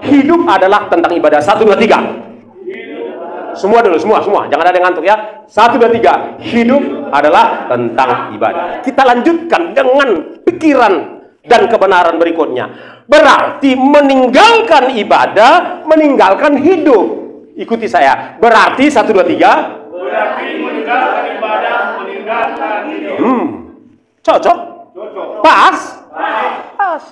hidup adalah tentang ibadah. 1, 2, 3. Semua dulu, semua. Jangan ada yang ngantuk ya. 1, 2, 3. Hidup adalah tentang ibadah. Kita lanjutkan dengan pikiran dan kebenaran berikutnya. Berarti meninggalkan ibadah, meninggalkan hidup. Ikuti saya. Berarti 1, 2, 3. Berarti meninggalkan ibadah, meninggalkan hidup. Cocok? Pas? Pas.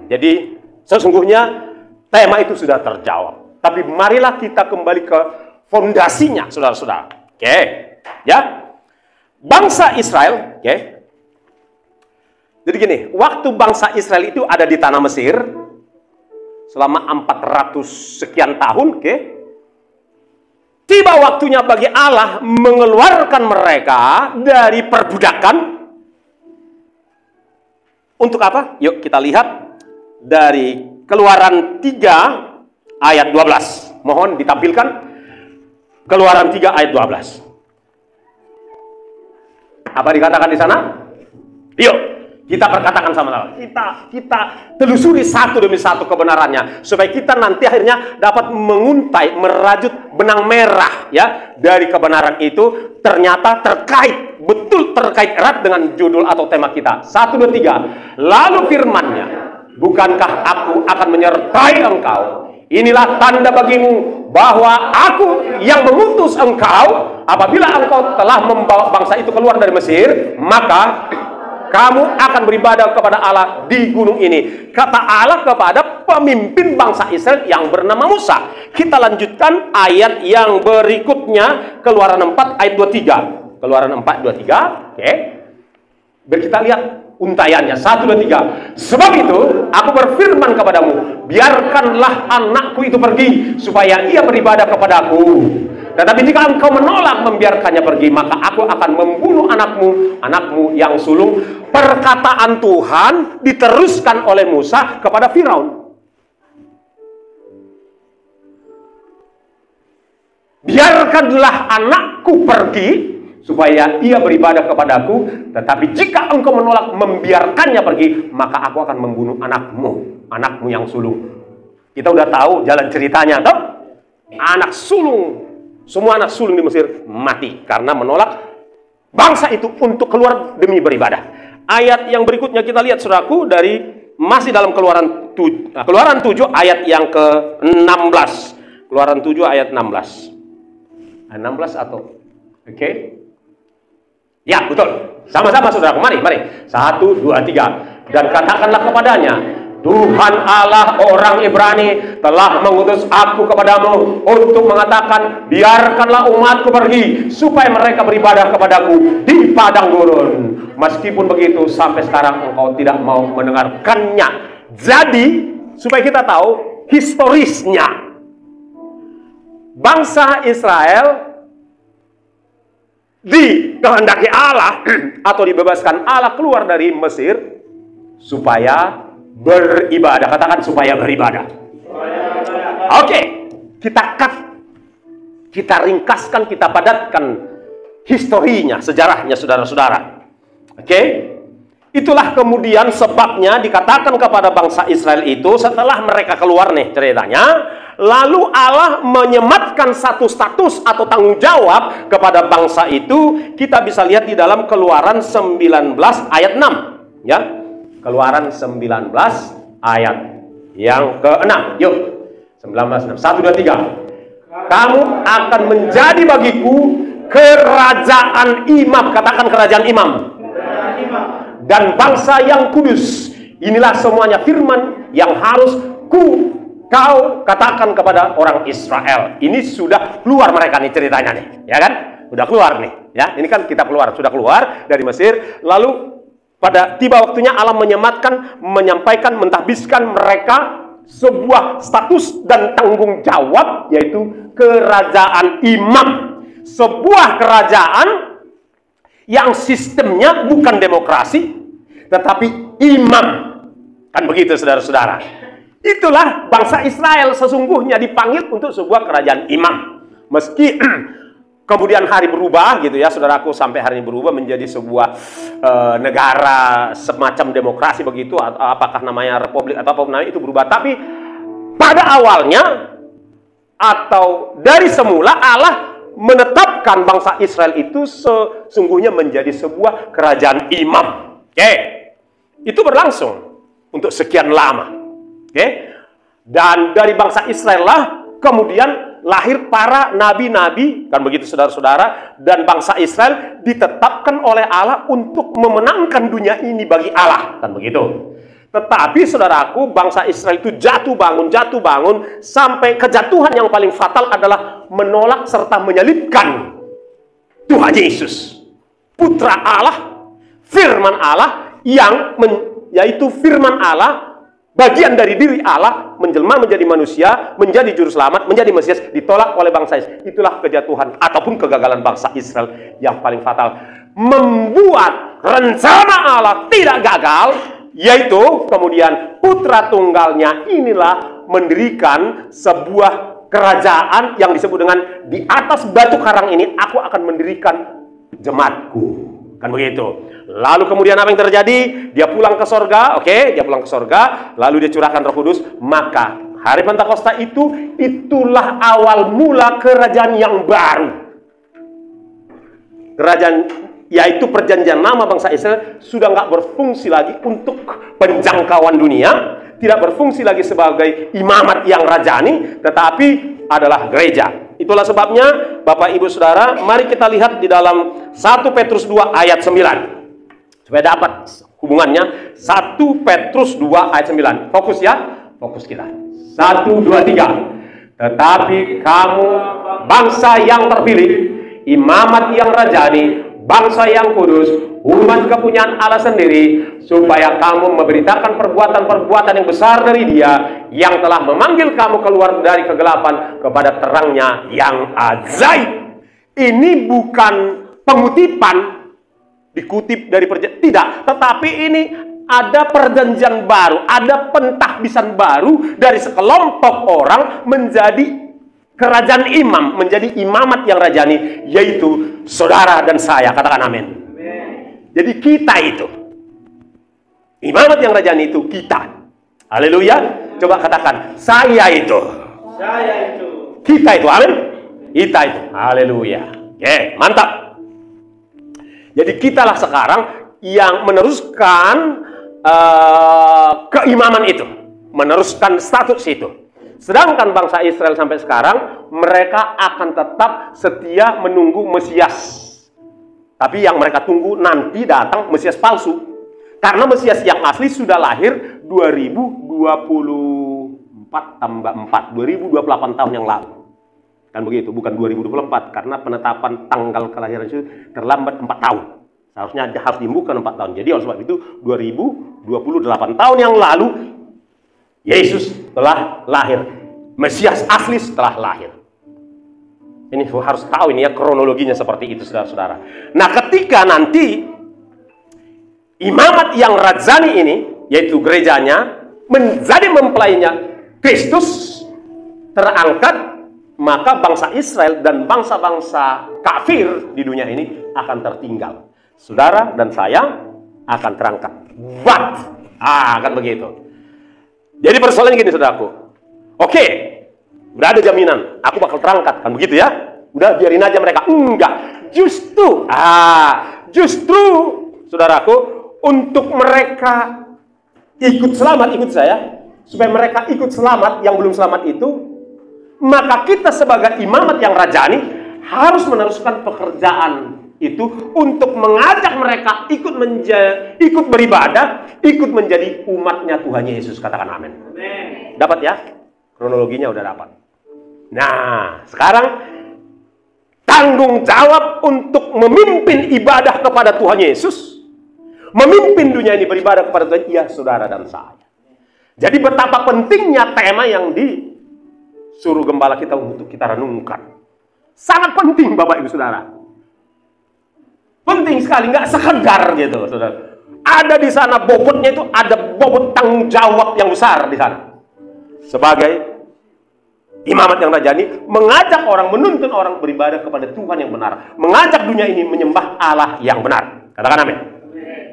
Jadi sesungguhnya tema itu sudah terjawab. Tapi marilah kita kembali ke fondasinya, saudara-saudara. Oke, ya. Bangsa Israel, oke. Jadi gini, waktu bangsa Israel itu ada di tanah Mesir selama 400 sekian tahun, oke. Tiba waktunya bagi Allah mengeluarkan mereka dari perbudakan. Untuk apa? Yuk kita lihat dari Keluaran 3 ayat 12. Mohon ditampilkan. Keluaran 3 ayat 12. Apa dikatakan di sana? Yuk, kita perkatakan sama-sama. Kita telusuri satu demi satu kebenarannya supaya kita nanti akhirnya dapat menguntai, merajut benang merah ya dari kebenaran itu ternyata terkait erat dengan judul atau tema kita. 1, 2, 3. Lalu firman-Nya, bukankah aku akan menyertai engkau? Inilah tanda bagimu bahwa aku yang mengutus engkau. Apabila engkau telah membawa bangsa itu keluar dari Mesir, maka kamu akan beribadah kepada Allah di gunung ini. Kata Allah kepada pemimpin bangsa Israel yang bernama Musa. Kita lanjutkan ayat yang berikutnya, Keluaran 4 ayat 23. Keluaran 4, 23. Oke. Biar kita lihat untaiannya. 1, 2, 3. Sebab itu aku berfirman kepadamu, biarkanlah anakku itu pergi supaya ia beribadah kepadaku. Tetapi jika engkau menolak membiarkannya pergi, maka aku akan membunuh anakmu yang sulung. Perkataan Tuhan diteruskan oleh Musa kepada Firaun. Biarkanlah anakku pergi supaya ia beribadah kepadaku, tetapi jika engkau menolak membiarkannya pergi, maka aku akan membunuh anakmu yang sulung. Kita udah tahu jalan ceritanya, toh? Anak sulung, semua anak sulung di Mesir mati karena menolak bangsa itu untuk keluar demi beribadah. Ayat yang berikutnya kita lihat, saudaraku, dari masih dalam Keluaran 7 ayat yang ke-16. Keluaran 7 ayat 16. 16 atau oke? Ya, betul. Sama-sama saudaraku, mari. 1, 2, 3. Dan katakanlah kepadanya, Tuhan Allah orang Ibrani telah mengutus aku kepadamu untuk mengatakan, biarkanlah umatku pergi supaya mereka beribadah kepadaku di padang gurun. Meskipun begitu, sampai sekarang engkau tidak mau mendengarkannya. Jadi, supaya kita tahu historisnya, bangsa Israel dikehendaki Allah atau dibebaskan Allah keluar dari Mesir supaya beribadah. Katakan supaya beribadah. Oke, kita ringkaskan, kita padatkan historinya, sejarahnya, saudara-saudara. Oke, itulah kemudian sebabnya dikatakan kepada bangsa Israel itu setelah mereka keluar nih ceritanya, lalu Allah menyematkan satu status atau tanggung jawab kepada bangsa itu. Kita bisa lihat di dalam Keluaran 19 ayat 6 ya. Keluaran 19 ayat yang ke-6. Yuk, 19, 6. 1, 2, 3. Kamu akan menjadi bagiku kerajaan imam. Katakan kerajaan imam. Dan bangsa yang kudus. Inilah semuanya firman yang harus kau katakan kepada orang Israel. Ini sudah keluar mereka nih ceritanya nih, ya kan? Udah keluar nih, ya. Ini kan kita sudah keluar dari Mesir. Lalu pada tiba waktunya Allah menyampaikan, mentahbiskan mereka sebuah status dan tanggung jawab, yaitu kerajaan imam. Sebuah kerajaan yang sistemnya bukan demokrasi, tetapi imam. Kan begitu, saudara-saudara. Itulah bangsa Israel sesungguhnya dipanggil untuk sebuah kerajaan imam. Meski kemudian hari berubah gitu ya, saudaraku, sampai hari ini berubah menjadi sebuah negara semacam demokrasi begitu, atau apakah namanya republik atau apa namanya, itu berubah. Tapi pada awalnya atau dari semula Allah menetapkan bangsa Israel itu sesungguhnya menjadi sebuah kerajaan imam. Oke. Itu berlangsung untuk sekian lama. Oke. Dan dari bangsa Israel lah kemudian lahir para nabi-nabi, kan begitu saudara-saudara, dan bangsa Israel ditetapkan oleh Allah untuk memenangkan dunia ini bagi Allah, kan begitu. Tetapi saudaraku, bangsa Israel itu jatuh bangun, sampai kejatuhan yang paling fatal adalah menolak serta menyalibkan Tuhan Yesus, Putra Allah, Firman Allah, yaitu Firman Allah, bagian dari diri Allah, menjelma menjadi manusia, menjadi juru selamat, menjadi Mesias, ditolak oleh bangsa Israel. Itulah kejatuhan ataupun kegagalan bangsa Israel yang paling fatal. Membuat rencana Allah tidak gagal, yaitu kemudian putra tunggalnya inilah mendirikan sebuah kerajaan yang disebut dengan di atas batu karang ini aku akan mendirikan jemaatku, kan begitu. Lalu kemudian apa yang terjadi? Dia pulang ke sorga, oke, dia pulang ke sorga, lalu dia curahkan Roh Kudus. Maka hari Pentakosta itulah awal mula kerajaan yang baru. Kerajaan, yaitu perjanjian lama bangsa Israel sudah nggak berfungsi lagi untuk penjangkauan dunia, tidak berfungsi lagi sebagai imamat yang rajani, tetapi adalah gereja. Itulah sebabnya Bapak Ibu Saudara, mari kita lihat di dalam 1 Petrus 2 ayat 9 supaya dapat hubungannya. 1 Petrus 2 ayat 9, fokus ya, fokus kita. 1, 2, 3. Tetapi kamu bangsa yang terpilih, imamat yang rajani, bangsa yang kudus, umat kepunyaan Allah sendiri, supaya kamu memberitakan perbuatan-perbuatan yang besar dari Dia yang telah memanggil kamu keluar dari kegelapan kepada terangnya yang ajaib. Ini bukan pengutipan dikutip dari perjanjian, tidak, tetapi ini ada perjanjian baru, ada pentahbisan baru dari sekelompok orang menjadi kerajaan imam, menjadi imamat yang rajani, yaitu saudara dan saya. Katakan amin. Jadi kita itu imamat yang rajani, itu kita. Haleluya. Coba katakan, saya itu. Saya itu. Kita itu, amin. Kita itu. Haleluya. Oke, mantap. Jadi kitalah sekarang yang meneruskan keimaman itu, meneruskan status itu. Sedangkan bangsa Israel sampai sekarang, mereka akan tetap setia menunggu Mesias. Tapi yang mereka tunggu nanti datang Mesias palsu. Karena Mesias yang asli sudah lahir 2024 tambah 4, 2028 tahun yang lalu. Kan begitu, bukan 2024. Karena penetapan tanggal kelahiran itu terlambat 4 tahun. Seharusnya harus dimbuka 4 tahun. Jadi oleh sebab itu 2028 tahun yang lalu Yesus telah lahir. Mesias asli setelah lahir. Ini harus tahu ini ya, kronologinya seperti itu saudara-saudara. Nah, ketika nanti imamat yang rajani ini, yaitu gerejanya, menjadi mempelainya Kristus terangkat, maka bangsa Israel dan bangsa-bangsa kafir di dunia ini akan tertinggal. Saudara dan saya akan terangkat. Akan begitu. Jadi persoalannya gini saudaraku. Oke, udah ada jaminan, aku bakal terangkat, kan begitu ya? Udah biarin aja mereka. Enggak, justru saudaraku, untuk mereka ikut selamat, ikut saya, supaya mereka ikut selamat yang belum selamat itu, maka kita sebagai imamat yang rajani harus meneruskan pekerjaan itu untuk mengajak mereka ikut beribadah, ikut menjadi umatnya Tuhan Yesus. Katakan amin. Dapat ya? Kronologinya udah dapat. Nah, sekarang tanggung jawab untuk memimpin ibadah kepada Tuhan Yesus, memimpin dunia ini beribadah kepada Tuhan, iya saudara dan saya. Jadi betapa pentingnya tema yang disuruh gembala kita untuk kita renungkan. Sangat penting Bapak Ibu Saudara. Penting sekali, nggak sekedar gitu, saudara. Ada di sana bobotnya itu, ada bobot tanggung jawab yang besar di sana. Sebagai Imamat yang rajani mengajak orang, menuntun orang beribadah kepada Tuhan yang benar, mengajak dunia ini menyembah Allah yang benar. Katakan amin.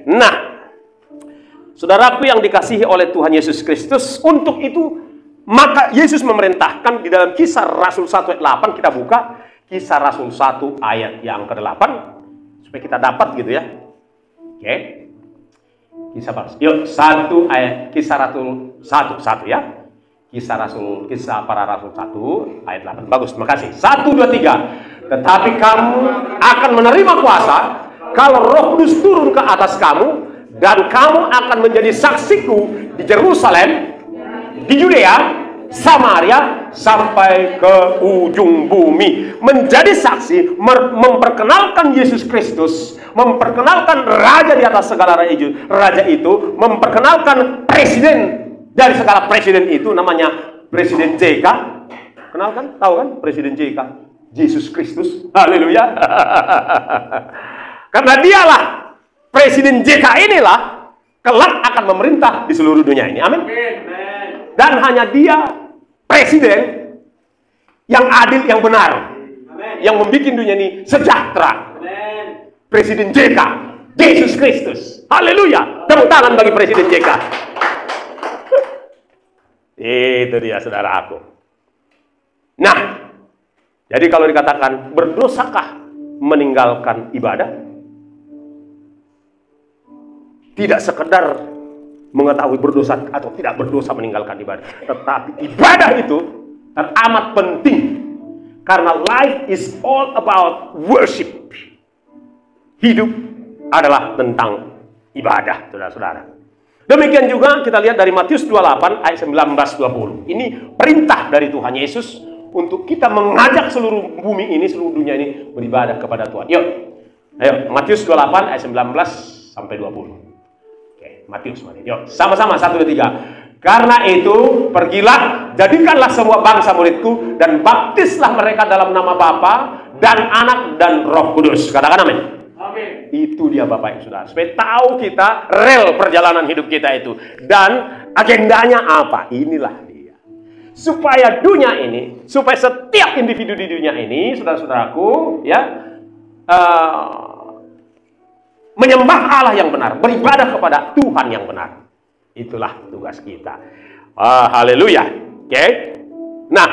Nah, saudaraku yang dikasihi oleh Tuhan Yesus Kristus, untuk itu maka Yesus memerintahkan di dalam Kisah Rasul 1 ayat 8, kita buka Kisah Rasul 1 ayat yang ke-8 supaya kita dapat gitu ya. Oke. Kisah Rasul 1 ya. Kisah para Rasul 1 ayat 8. Bagus, terima kasih. 1, 2, 3. Tetapi kamu akan menerima kuasa kalau Roh Kudus turun ke atas kamu, dan kamu akan menjadi saksiku di Yerusalem, di Yudea, Samaria, sampai ke ujung bumi. Menjadi saksi, memperkenalkan Yesus Kristus, memperkenalkan Raja di atas segala raja itu, memperkenalkan presiden dari segala presiden itu, namanya Presiden JK. Kenal kan? Tahu kan Presiden JK? Yesus Kristus. Haleluya. Karena dialah Presiden JK inilah kelak akan memerintah di seluruh dunia ini. Amin. Dan hanya dia presiden yang adil, yang benar, yang membuat dunia ini sejahtera. Presiden JK, Yesus Kristus. Haleluya. Tepuk tangan bagi Presiden JK. Itu dia, saudara aku. Nah, jadi kalau dikatakan berdosakah meninggalkan ibadah? Tidak sekedar mengetahui berdosa atau tidak berdosa meninggalkan ibadah, tetapi ibadah itu teramat penting, karena life is all about worship. Hidup adalah tentang ibadah, saudara-saudara. Demikian juga kita lihat dari Matius 28 ayat 19-20. Ini perintah dari Tuhan Yesus untuk kita mengajak seluruh bumi ini, seluruh dunia ini beribadah kepada Tuhan. Yuk, ayo Matius 28 ayat 19-20. Matius, yuk sama-sama 1, 2, 3. Karena itu pergilah, jadikanlah semua bangsa muridku, dan baptislah mereka dalam nama Bapa dan Anak dan Roh Kudus. Katakan amin. Amin. Itu dia Bapak Ibu Saudara, supaya tahu kita rel perjalanan hidup kita itu dan agendanya apa. Inilah dia, supaya dunia ini, supaya setiap individu di dunia ini, saudara-saudaraku, ya, menyembah Allah yang benar, beribadah kepada Tuhan yang benar. Itulah tugas kita. Haleluya. Oke. Nah,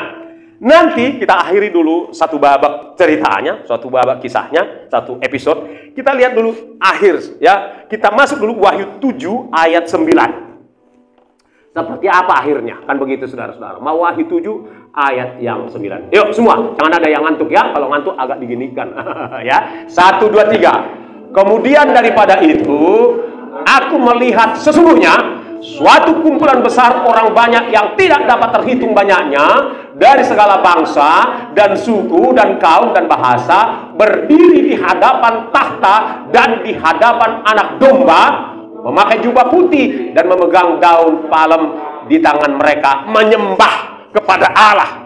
nanti kita akhiri dulu satu babak ceritanya, satu babak kisahnya, satu episode. Kita lihat dulu akhir ya. Kita masuk dulu Wahyu 7 ayat 9. Seperti apa akhirnya? Kan begitu saudara-saudara. Mau Wahyu 7 ayat yang 9. Yuk semua, jangan ada yang ngantuk ya. Kalau ngantuk agak diginikan. Ya. 1, 2, 3. Kemudian daripada itu, aku melihat sesungguhnya suatu kumpulan besar orang banyak yang tidak dapat terhitung banyaknya, dari segala bangsa dan suku dan kaum dan bahasa, berdiri di hadapan tahta dan di hadapan Anak Domba, memakai jubah putih dan memegang daun palem di tangan mereka, menyembah kepada Allah